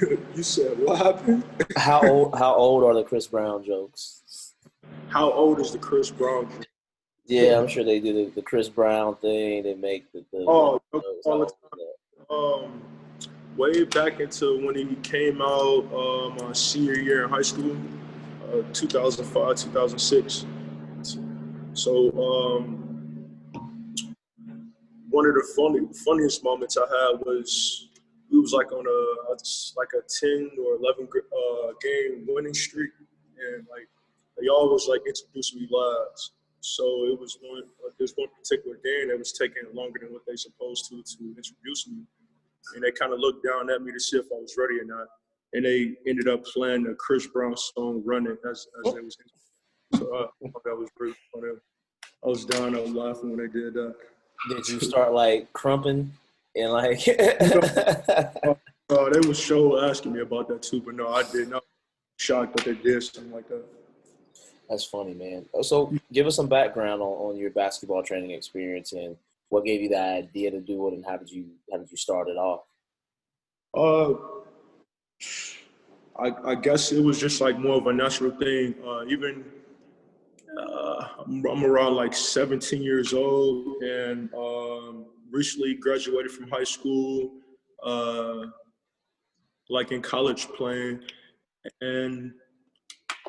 You said what happened? How old are the Chris Brown jokes? How old is the Chris Brown? Yeah, I'm sure they do the Chris Brown thing. They make the Oh, jokes. How all the old is that? time. Way back into when he came out, my senior year in high school, 2005, 2006. So one of the funniest moments I had was we was like on a 10 or 11 game winning streak, and like they always like introduced me last. So it was this one particular game that was taking longer than what they supposed to introduce me, and they kind of looked down at me to see if I was ready or not, and they ended up playing the Chris Brown song "Running" as they was. So I thought that was pretty funny. I was dying out laughing when they did that. Did you start like crumping and like? They was show asking me about that too, but no, I did not. Shocked that they did something like that. That's funny, man. So, give us some background on your basketball training experience and what gave you the idea to do it, and how did you start it off? Uh, I guess it was just like more of a natural thing. Even I'm around like 17 years old and recently graduated from high school, uh, like in college playing, and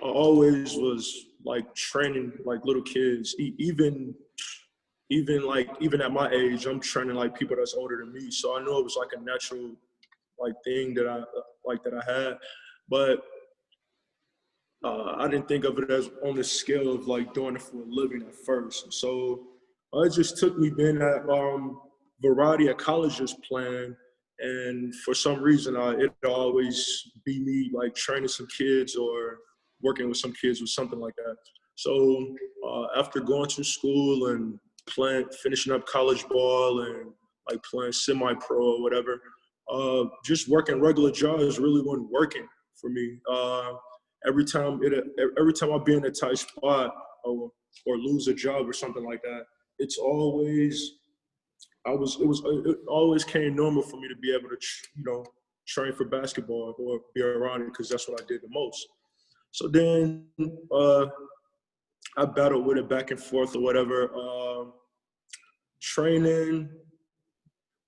I always was like training like little kids. Even at my age, I'm training like people that's older than me. So I know it was like a natural like thing that I had, but I didn't think of it as on the scale of like doing it for a living at first. So it just took me being at variety of colleges playing, and for some reason, it always be me like training some kids or working with some kids or something like that. So after going to school and finishing up college ball and like playing semi-pro or whatever, just working regular jobs really wasn't working for me. Every time I be in a tight spot or lose a job or something like that, it's always it always came normal for me to be able to train for basketball or be around it because that's what I did the most. So then I battled with it back and forth or whatever. Training,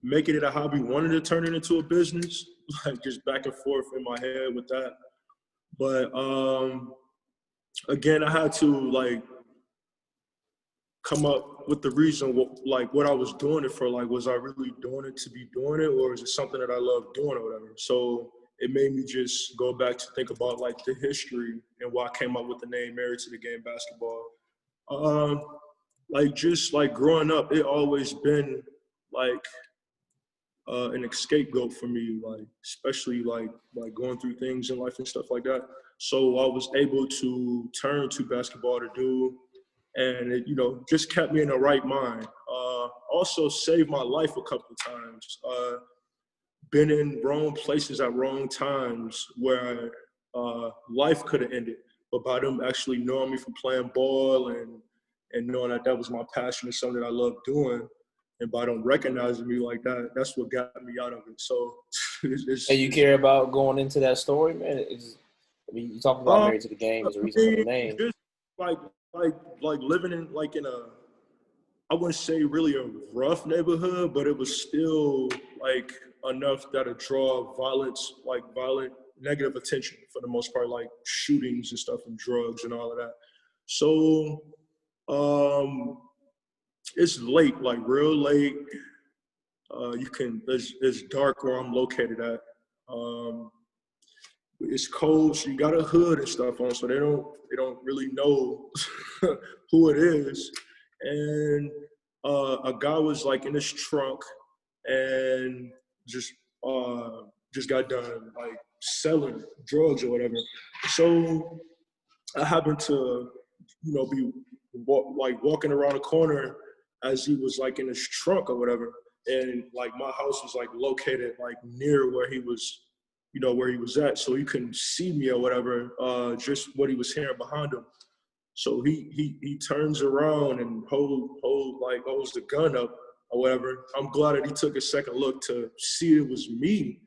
making it a hobby, wanted to turn it into a business, like just back and forth in my head with that. But again, I had to like come up with the reason what I was doing it for. Like, was I really doing it to be doing it, or is it something that I love doing or whatever? So it made me just go back to think about like the history and why I came up with the name Married to the Game Basketball. Um, like just like growing up, it always been like an scapegoat for me, like especially like going through things in life and stuff like that. So I was able to turn to basketball to do, and it just kept me in the right mind. Also saved my life a couple of times. Been in wrong places at wrong times where life could have ended, but by them actually knowing me from playing ball and knowing that that was my passion and something that I love doing, and by them recognizing me like that, that's what got me out of it. So And you care about going into that story, man? You talk about um, Married to the Game I as a reason for the mean, name. just like like living in like in a, I wouldn't say really a rough neighborhood, but it was still like enough that it draw violent negative attention for the most part, like shootings and stuff and drugs and all of that. So um, it's late, like real late. It's dark where I'm located at. Um, it's cold, so you got a hood and stuff on, so they don't really know who it is. And a guy was like in his trunk and just just got done like selling drugs or whatever. So I happened to be walking around the corner as he was like in his trunk or whatever, and like my house was like located like near where he was, where he was at, so he couldn't see me or whatever, just what he was hearing behind him. So he turns around and holds the gun up or whatever. I'm glad that he took a second look to see it was me.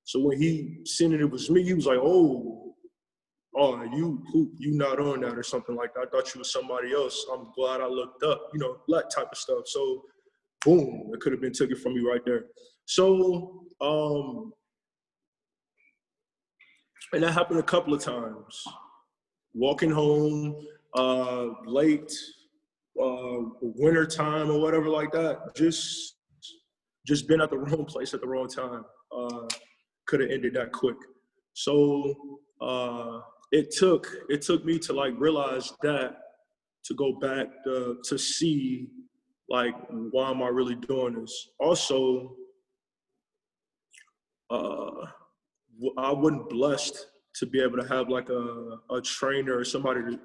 So when he seen it was me, he was like, "Oh, you not on that or something like that. I thought you was somebody else. I'm glad I looked up, that type of stuff." So boom, it could have been taken from me right there. So and that happened a couple of times. Walking home late, winter time or whatever like that. Just been at the wrong place at the wrong time. Could have ended that quick. So it took me to like realize that, to go back to see like, why am I really doing this? Also, I wasn't blessed to be able to have like a trainer or somebody to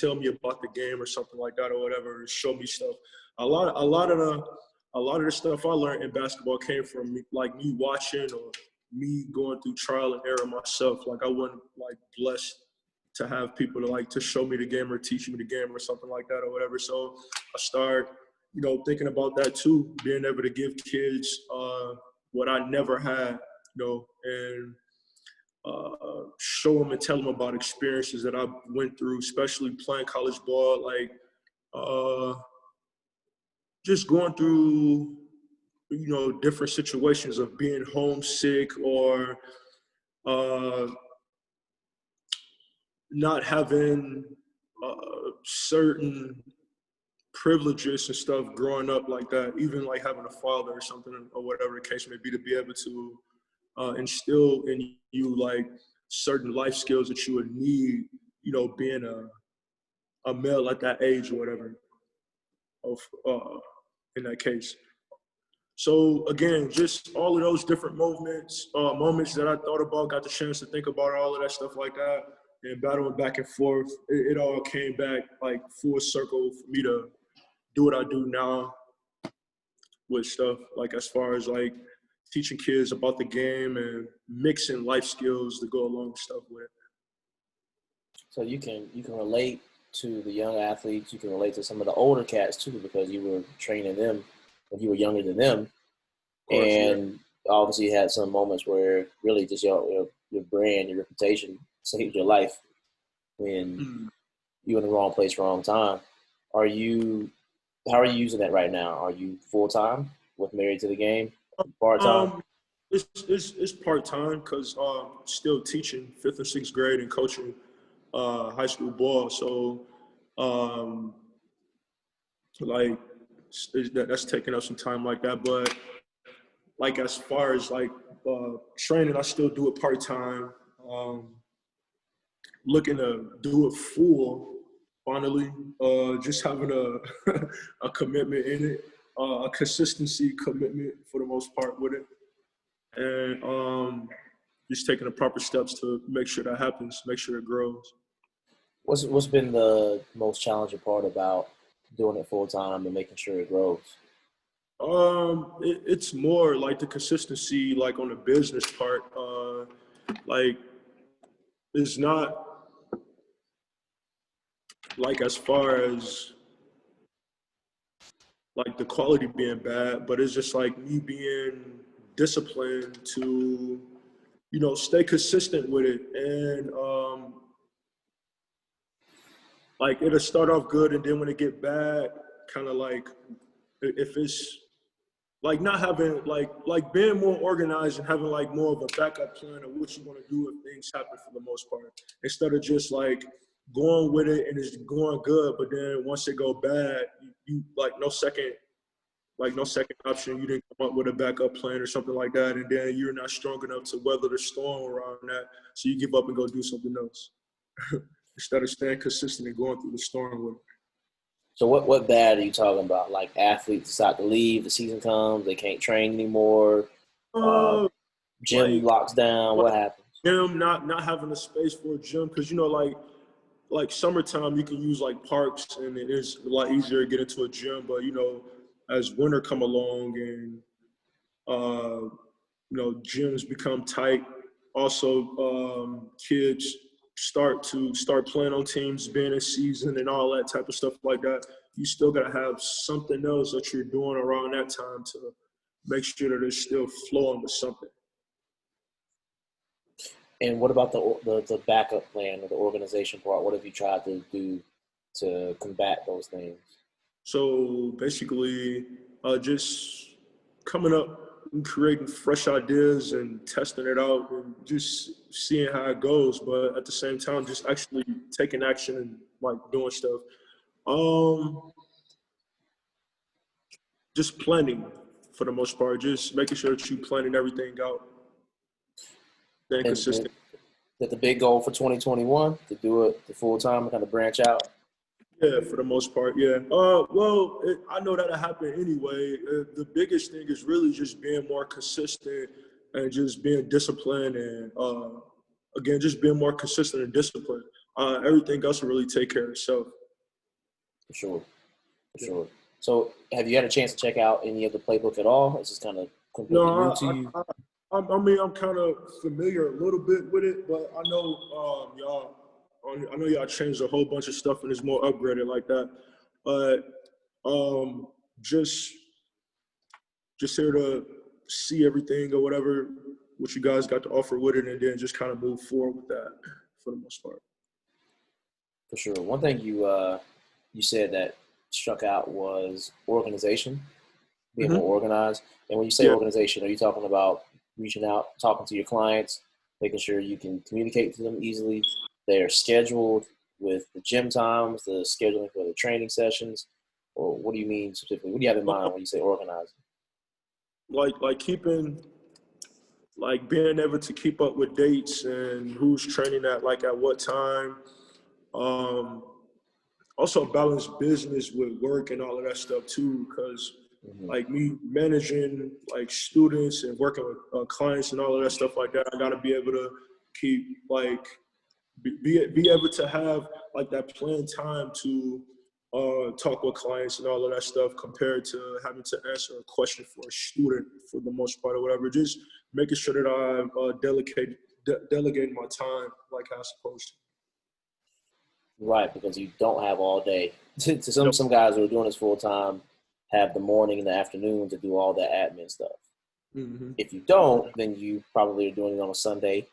tell me about the game or something like that or whatever, show me stuff. A lot of the stuff I learned in basketball came from me, like me watching or me going through trial and error myself. Like I wasn't like blessed to have people to show me the game or teach me the game or something like that or whatever. So I start thinking about that too, being able to give kids what I never had, and show them and tell them about experiences that I went through, especially playing college ball, like just going through, different situations of being homesick or not having certain privileges and stuff growing up like that, even like having a father or something or whatever the case may be, to be able to instill in you like certain life skills that you would need, being a male at that age or whatever, of in that case. So again, just all of those different moments that I thought about, got the chance to think about all of that stuff like that, and battling back and forth, it all came back like full circle for me to do what I do now with stuff, like as far as like teaching kids about the game and mixing life skills to go along with stuff with it. So you can relate to the young athletes. You can relate to some of the older cats too, because you were training them when you were younger than them, Of course, and obviously you had some moments where really just your brand, your reputation saved your life when you were in the wrong place, wrong time. How are you using that right now? Are you full time with Married to the Game? Part time? It's part time because still teaching fifth and sixth grade and coaching high school ball. So um, like that's taking up some time like that. But like as far as like training, I still do it part time. Looking to do it full finally. Just having a a commitment in it, a consistency commitment for the most part with it, and just taking the proper steps to make sure that happens, make sure it grows. What's been the most challenging part about doing it full time and making sure it grows? It's more like the consistency, like on the business part. Like it's not like as far as like the quality being bad, but it's just like me being disciplined to, stay consistent with it. And like it'll start off good, and then when it get bad, kind of like if it's like not having like being more organized and having like more of a backup plan of what you want to do if things happen for the most part, instead of just like going with it and it's going good, but then once it go bad, you like no second option. You didn't come up with a backup plan or something like that, and then you're not strong enough to weather the storm around that, so you give up and go do something else instead of staying consistent and going through the storm with it. So what bad are you talking about? Like athletes decide to leave, the season comes, they can't train anymore, uh, Uh, gym like locks down. What happens? gym, not having a space for a gym, because like summertime you can use like parks and it is a lot easier to get into a gym, but as winter come along and uh, gyms become tight. Also, kids start playing on teams, being in season and all that type of stuff like that. You still gotta have something else that you're doing around that time to make sure that it's still flowing with something. And what about the backup plan or the organization part? What have you tried to do to combat those things? So basically, just coming up and creating fresh ideas and testing it out and just seeing how it goes. But at the same time, just actually taking action and like doing stuff. Um, just planning for the most part. Just making sure that you planning everything out. Staying And consistent. that the big goal for 2021 to do it the full time and kind of branch out? Yeah, for the most part, yeah. Well, I know that'll happen anyway. The biggest thing is really just being more consistent and just being disciplined and, again, just being more consistent and disciplined. Everything else will really take care of itself. For sure. For Yeah. sure. So have you had a chance to check out any of the playbook at all? Is this kind of completely new No, to you? I mean, I'm kind of familiar a little bit with it, but I know I know y'all changed a whole bunch of stuff and it's more upgraded like that. But um, just just here to see everything or whatever what you guys got to offer with it, and then just kind of move forward with that for the most part. For sure. One thing you said that struck out was organization, being more Hmm. organized. And when you say Yeah, organization, are you talking about reaching out, talking to your clients, making sure you can communicate to them easily? They're scheduled with the gym times, the scheduling for the training sessions, or what do you mean specifically? What do you have in mind when you say organizing? like keeping like being able to keep up with dates and who's training at what time. Um, Also balance business with work and all of that stuff too, because Hmm. like me managing like students and working with clients and all of that stuff like that, I got to be able to keep like be able to have like that planned time to talk with clients and all of that stuff compared to having to answer a question for a student for the most part or whatever. Just making sure that I delegate my time like I'm supposed Right, because you don't have all day. To to. some guys who are doing this full time have the morning and the afternoon to do all that admin stuff. Yep. Hmm. If you don't, then you probably are doing it on a Sunday,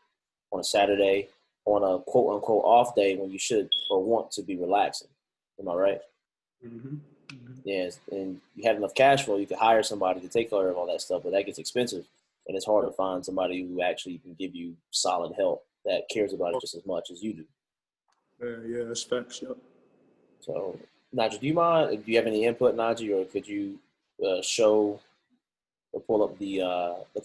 on a Saturday, on a quote unquote off day when you should or want to be relaxing. Am I right? Hmm. Hmm. Yes. And you have enough cash flow, you could hire somebody to take care of all that stuff, but that gets expensive. And it's hard to find somebody who actually can give you solid help that cares about it just as much as you do. Yeah, that's facts. Yep. So, Najee, do you mind? Do you have any input, Najee, or could you show or pull up the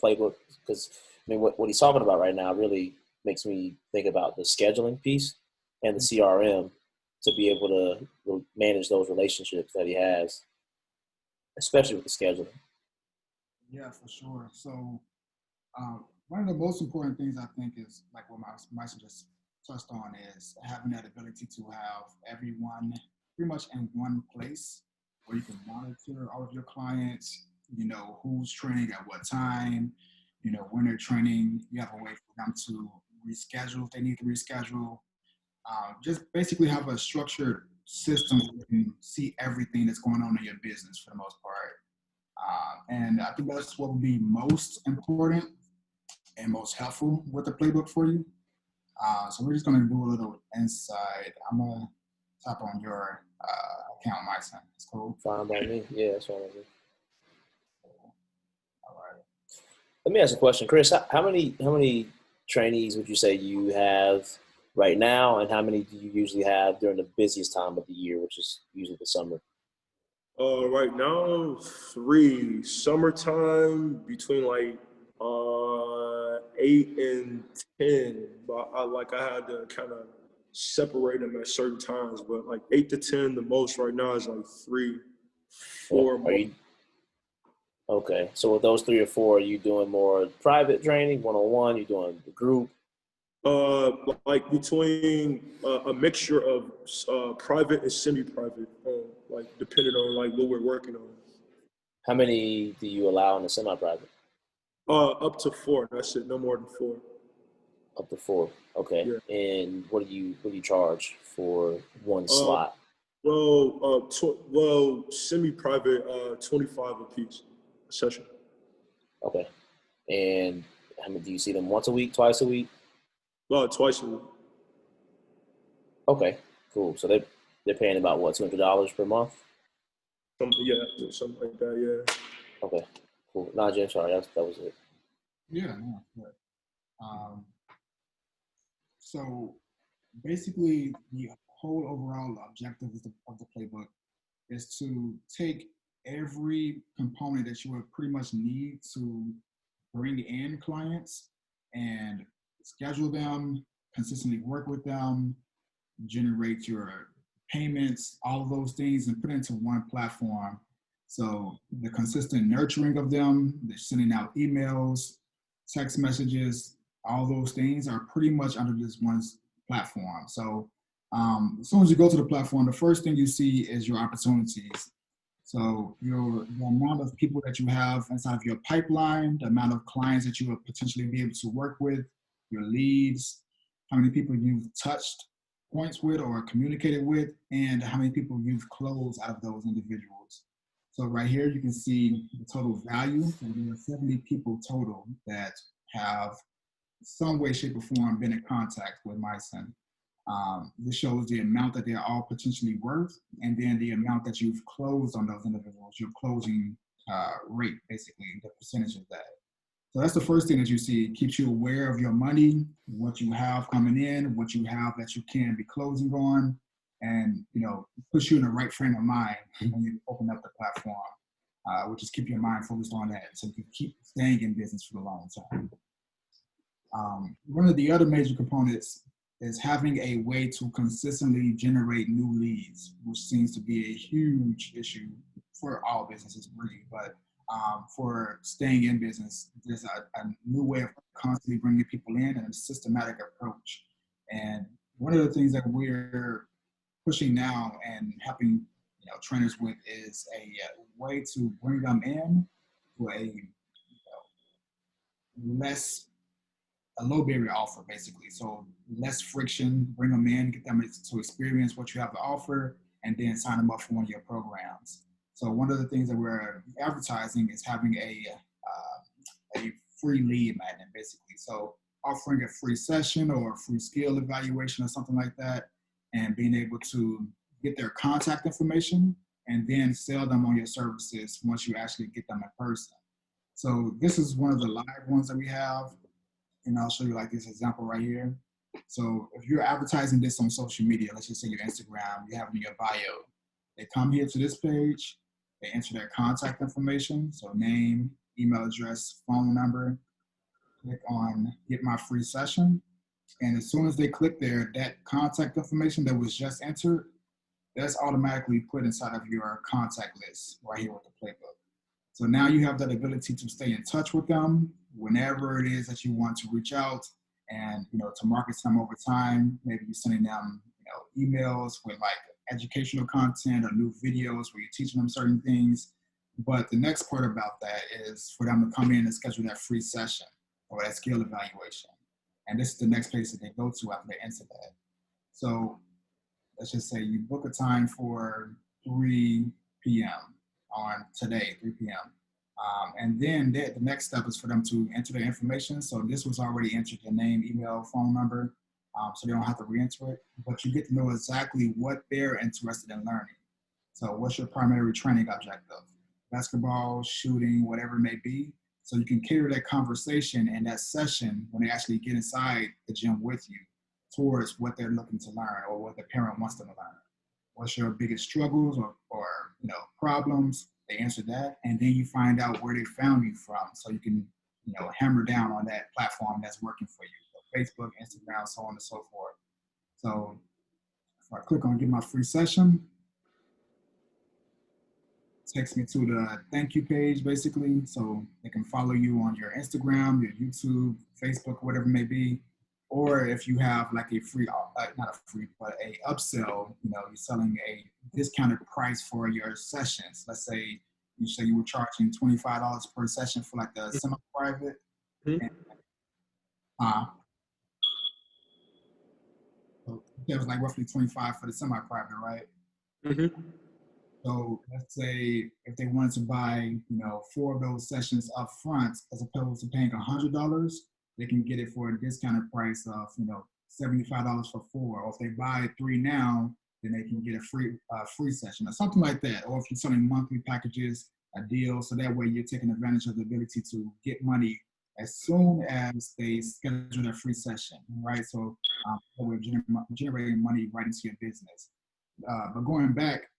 playbook? Because I mean, what he's talking about right now really makes me think about the scheduling piece and the CRM to be able to manage those relationships that he has, especially with the scheduling. Yeah, for sure. So one of the most important things I think is like what Mason just touched on is having that ability to have everyone pretty much in one place where you can monitor all of your clients, you know, who's training at what time, you know, when they're training, you have a way for them to reschedule if they need to reschedule. Just basically have a structured system where you can see everything that's going on in your business for the most part. And I think that's what would be most important and most helpful with the playbook for you. So we're just going to do a little inside. I'm going to tap on your account, my son. It's cool. Fine by me. Yeah, that's fine by me. All right. Let me ask a question, Chris. How many trainees would you say you have right now, and how many do you usually have during the busiest time of the year, which is usually the summer? Right now, three. Summertime between like 8 and 10. But I had to kind of separate them at certain times. But like 8 to 10, the most right now is like three, Yeah. four Are more. you okay? So with those three or four, are you doing more private training, one on one? You doing the group? Uh, like between a mixture of private and semi-private, like depending on like what we're working on. How many do you allow in the semi-private? Up to four. That's it. No more than four. Up to four. Okay. Yeah. And what do you charge for one Uh, slot? semi-private, 25 a piece a session. Okay. And how many do you see them once a week, twice a week? About twice a week. Okay, cool. So they're paying about what, $200 per month? Something like that. Yeah. Okay, cool. Nah, Jim, sorry, that was it. Yeah, no, good. Um, so basically, the whole overall objective of the playbook is to take every component that you would pretty much need to bring in clients and schedule them, consistently work with them, generate your payments, all of those things, and put it into one platform. So the consistent nurturing of them, they're sending out emails, text messages, all those things are pretty much under this one platform. So as soon as you go to the platform, the first thing you see is your opportunities. So the amount of people that you have inside of your pipeline, the amount of clients that you will potentially be able to work with, your leads, how many people you've touched points with or communicated with, and how many people you've closed out of those individuals. So right here, you can see the total value. So there are 70 people total that have some way, shape, or form been in contact with Mycen. This shows the amount that they're all potentially worth, and then the amount that you've closed on those individuals, your closing rate, basically, the percentage of that. So that's the first thing that you see. It keeps you aware of your money, what you have coming in, what you have that you can be closing on, and puts you in the right frame of mind when you open up the platform, which is keep your mind focused on that so you can keep staying in business for the long term. One of the other major components is having a way to consistently generate new leads, which seems to be a huge issue for all businesses, really. But for staying in business, there's a new way of constantly bringing people in and a systematic approach. And one of the things that we're pushing now and helping trainers with is a way to bring them in for a low barrier offer, basically. So less friction, bring them in, get them to experience what you have to offer, and then sign them up for one of your programs. So one of the things that we're advertising is having a free lead magnet, basically. So offering a free session or a free skill evaluation or something like that, and being able to get their contact information and then sell them on your services once you actually get them in person. So this is one of the live ones that we have. And I'll show you like this example right here. So if you're advertising this on social media, let's just say your Instagram, you have it in your bio. They come here to this page, they enter their contact information, so name, email address, phone number, click on get my free session. And as soon as they click there, that contact information that was just entered, that's automatically put inside of your contact list right here with the playbook. So now you have that ability to stay in touch with them whenever it is that you want to reach out and, to market to them over time. Maybe you're sending them, emails with like educational content or new videos where you're teaching them certain things. But the next part about that is for them to come in and schedule that free session or that skill evaluation. And this is the next place that they go to after they enter that. So let's just say you book a time for 3 p.m. on today, 3 p.m. And then the next step is for them to enter their information. So this was already entered, their name, email, phone number, so they don't have to re-enter it. But you get to know exactly what they're interested in learning. So what's your primary training objective? Basketball, shooting, whatever it may be. So you can cater that conversation and that session when they actually get inside the gym with you towards what they're looking to learn or what the parent wants them to learn. What's your biggest struggles or problems? They answer that, and then you find out where they found you from, so you can hammer down on that platform that's working for you. So Facebook, Instagram, so on and so forth. So if I click on get my free session, it takes me to the thank you page, basically, so they can follow you on your Instagram, your YouTube, Facebook, whatever it may be. Or if you have like a free, not a free, but a upsell, you're selling a discounted price for your sessions. Let's say you were charging $25 per session for like the semi-private. Mm-hmm. So that was like roughly $25 for the semi-private, right? Mm-hmm. So let's say if they wanted to buy, 4 of those sessions up front, as opposed to paying $100, they can get it for a discounted price of, $75 for 4. Or if they buy 3 now, then they can get a free session or something like that. Or if you're selling monthly packages, a deal, so that way you're taking advantage of the ability to get money as soon as they schedule their free session, right? So we're generating money right into your business. But going back,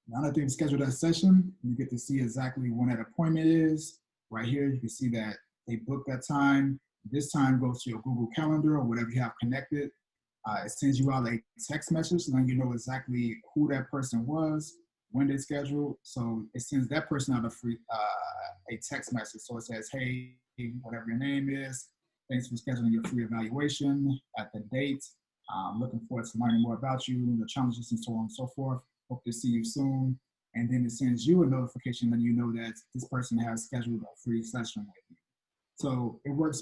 now that they've scheduled that session, you get to see exactly when that appointment is. Right here, you can see that they booked that time. This time goes to your Google Calendar or whatever you have connected. It sends you out a text message, letting you know exactly who that person was, when they scheduled. So it sends that person out a text message. So it says, hey, whatever your name is, thanks for scheduling your free evaluation at the date. Looking forward to learning more about you, your challenges, and so on and so forth. Hope to see you soon. And then it sends you a notification letting you know that this person has scheduled a free session with you. So it works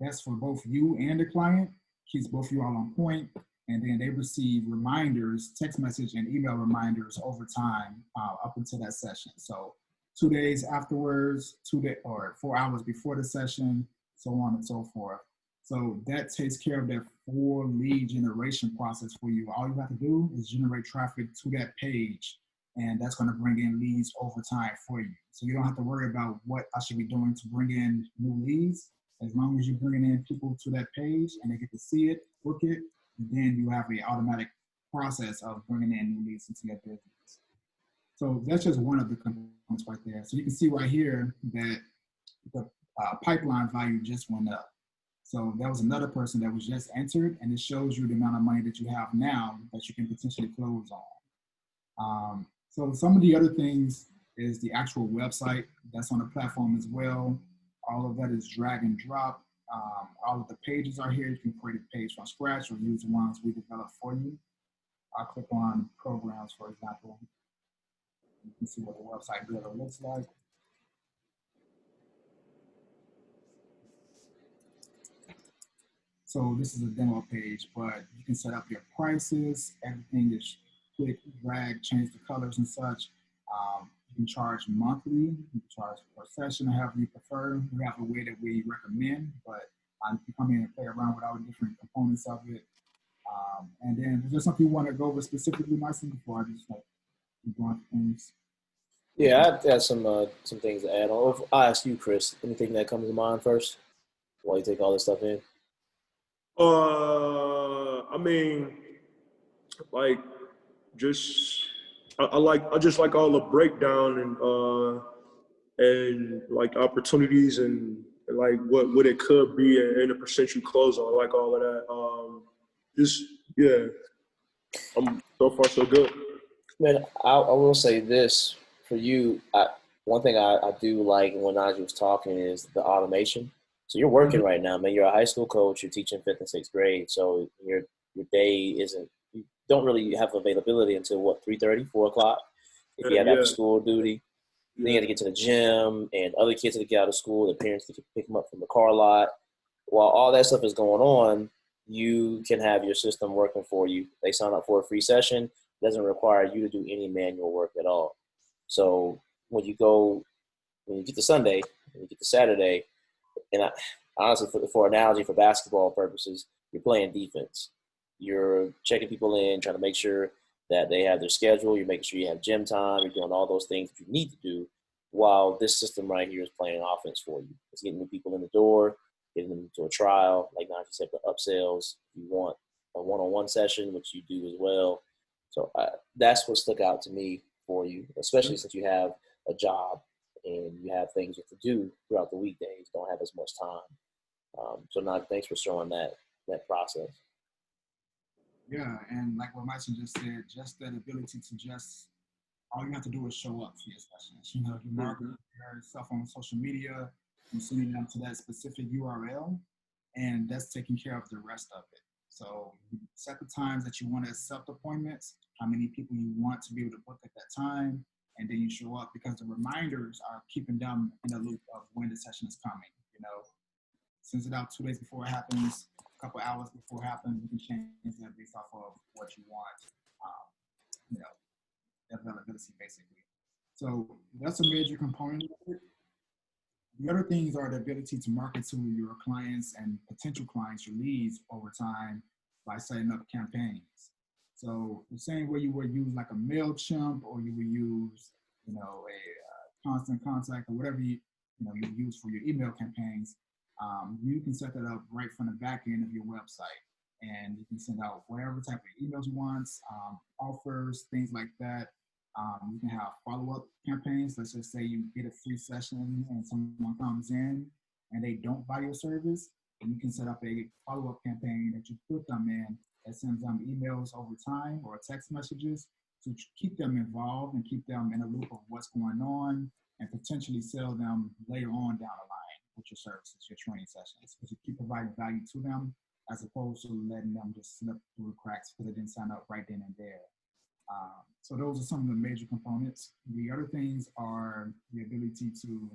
best for both you and the client, keeps both of you all on point, and then they receive reminders, text message and email reminders over time up until that session. So 2 days afterwards, 4 hours before the session, so on and so forth. So that takes care of that full lead generation process for you. All you have to do is generate traffic to that page, and that's going to bring in leads over time for you. So you don't have to worry about what I should be doing to bring in new leads. As long as you're bringing in people to that page and they get to see it, book it, then you have an automatic process of bringing in new leads into your business. So that's just one of the components right there. So you can see right here that the pipeline value just went up. So that was another person that was just entered, and it shows you the amount of money that you have now that you can potentially close on. So some of the other things is the actual website that's on the platform as well. All of that is drag and drop. All of the pages are here. You can create a page from scratch or use the ones we developed for you. I'll click on programs, for example. You can see what the website builder looks like. So this is a demo page, but you can set up your prices. Everything is click, drag, change the colors and such. You can charge monthly, you can charge per session, however you prefer. We have a way that we recommend, but you can come in and play around with all the different components of it. And then is there something you want to go over specifically, Myson, before I just keep going through things? Yeah, I've got some things to add on. I'll ask you, Chris, anything that comes to mind first while you take all this stuff in? I mean, like, I just like all the breakdown and like opportunities and like what it could be and the percent you close on. I like all of that. Yeah, so far so good. Man, I will say this for you. One thing I do like when Najee was talking is the automation. So you're working right now, man. You're a high school coach. You're teaching 5th and 6th grade. So your day isn't, you don't really have availability until what, 3:30, 4 o'clock? If you have after school duty, then you have to get to the gym and other kids have to get out of school. The parents have to pick them up from the car lot. While all that stuff is going on, you can have your system working for you. They sign up for a free session. It doesn't require you to do any manual work at all. So when you get to Sunday, when you get to Saturday, and honestly, for analogy, for basketball purposes, you're playing defense. You're checking people in, trying to make sure that they have their schedule. You're making sure you have gym time. You're doing all those things that you need to do, while this system right here is playing offense for you. It's getting new people in the door, getting them into a trial, like Najee said, the upsells. You want a one-on-one session, which you do as well. So that's what stuck out to me for you, especially since you have a job and you have things to do throughout the weekdays, don't have as much time. So Najee, thanks for showing that process. Yeah, and like what Myson just said, just that ability to all you have to do is show up for your sessions. You market yourself on social media, you send them to that specific URL, and that's taking care of the rest of it. So you set the times that you want to accept appointments, how many people you want to be able to book at that time, and then you show up because the reminders are keeping them in the loop of when the session is coming. Sends it out 2 days before it happens, a couple hours before it happens. You can change that based off of what you want. Availability basically. So that's a major component of it. The other things are the ability to market to your clients and potential clients, your leads over time by setting up campaigns. So the same way you would use like a MailChimp or you would use, a constant contact or whatever you use for your email campaigns, you can set that up right from the back end of your website. And you can send out whatever type of emails you want, offers, things like that. You can have follow-up campaigns. Let's just say you get a free session and someone comes in and they don't buy your service, and you can set up a follow-up campaign that you put them in that sends them emails over time or text messages to keep them involved and keep them in a loop of what's going on and potentially sell them later on down the line with your services, your training sessions, because you keep providing value to them as opposed to letting them just slip through the cracks because they didn't sign up right then and there. So those are some of the major components. The other things are the ability to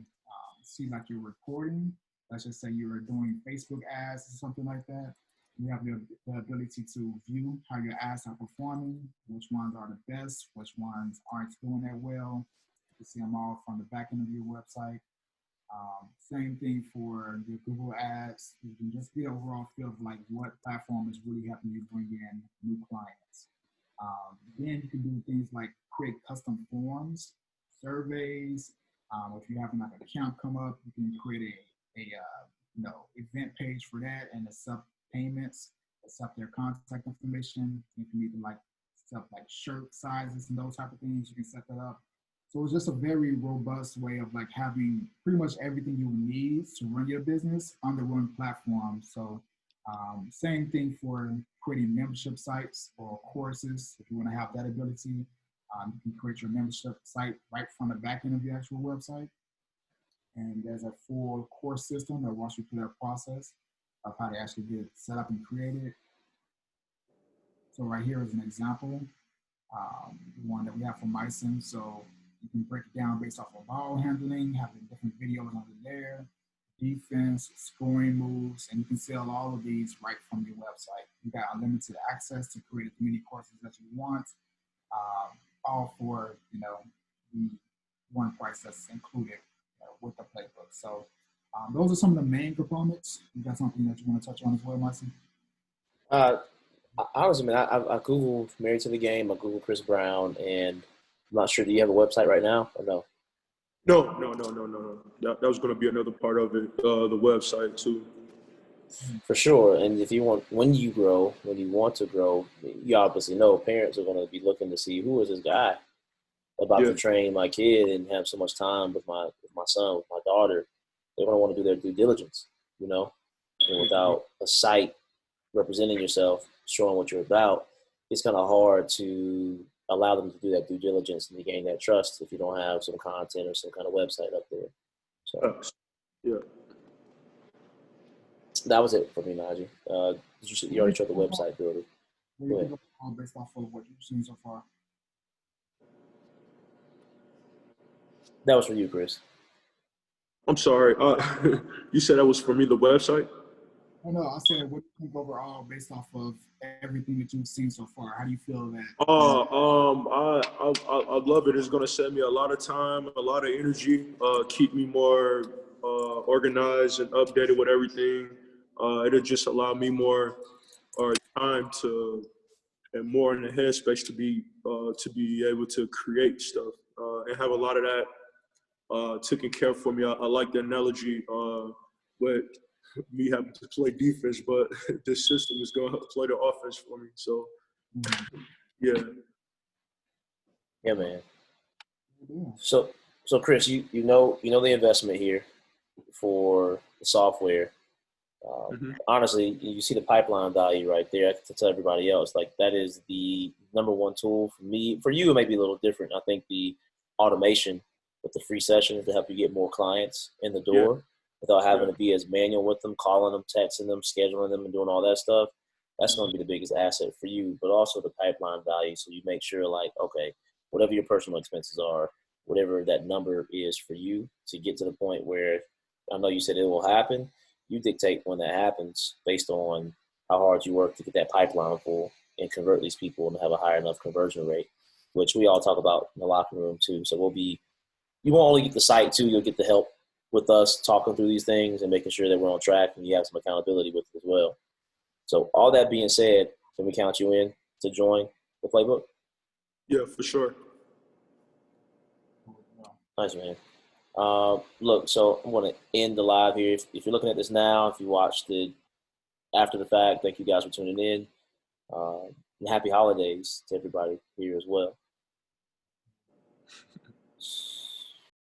see like your reporting. Let's just say you're doing Facebook ads or something like that. You have the ability to view how your ads are performing, which ones are the best, which ones aren't doing that well. You can see them all from the back end of your website. Same thing for your Google ads. You can just get an overall feel of like what platform is really helping you bring in new clients. Then you can do things like create custom forms, surveys. If you have like an account come up, you can create a event page for that and accept payments, accept their contact information. You can even like accept like shirt sizes and those type of things. You can set that up. So it's just a very robust way of like having pretty much everything you need to run your business on the one platform. So same thing for creating membership sites or courses. If you want to have that ability, you can create your membership site right from the back end of your actual website. And there's a full course system that walks you through that process of how to actually get it set up and created. So right here is an example, one that we have from Myson. So you can break it down based off of ball handling, having different videos under there, defense, scoring moves, and you can sell all of these right from your website. You got unlimited access to create as many courses that you want, all for the one price that's included with the playbook. So those are some of the main components. You got something that you want to touch on as well, Myson? Honestly, man, I Googled Married to the Game, I Googled Chris Brown, and I'm not sure. Do you have a website right now or no? No. That was going to be another part of it, the website too. For sure. And if you want, when you want to grow, you obviously know parents are going to be looking to see who is this guy about to train my kid and have so much time with my son, with my daughter. They're going to want to do their due diligence, and without a site representing yourself, showing what you're about, it's kind of hard to allow them to do that due diligence and to gain that trust if you don't have some content or some kind of website up there. So, yeah. That was it for me, Najee. You already showed the website builder. Based off of what you've seen so far. That was for you, Chris. I'm sorry. You said that was for me, the website? Oh, no, I said, what do you think overall based off of everything that you've seen so far? How do you feel that? I love it. It's going to save me a lot of time, a lot of energy, keep me more organized and updated with everything. It'll just allow me more time and more in the headspace to be able to create stuff and have a lot of that taken care for me. I like the analogy with me having to play defense, but this system is going to play the offense for me. So, yeah. Yeah, man. So Chris, you know the investment here for the software. Honestly, you see the pipeline value right there. To tell everybody else, like that is the number one tool for me. For you, it may be a little different. I think the automation with the free sessions to help you get more clients in the door without having to be as manual with them, calling them, texting them, scheduling them, and doing all that stuff. That's going to be the biggest asset for you, but also the pipeline value. So you make sure, like, okay, whatever your personal expenses are, whatever that number is for you to get to the point where I know you said it will happen. You dictate when that happens based on how hard you work to get that pipeline full and convert these people and have a higher enough conversion rate, which we all talk about in the locker room too. So you won't only get the site too, you'll get the help with us talking through these things and making sure that we're on track and you have some accountability with it as well. So all that being said, can we count you in to join the playbook? Yeah, for sure. Nice, man. Look, so I'm going to end the live here. If you're looking at this now, if you watched it after the fact, thank you guys for tuning in. And happy holidays to everybody here as well.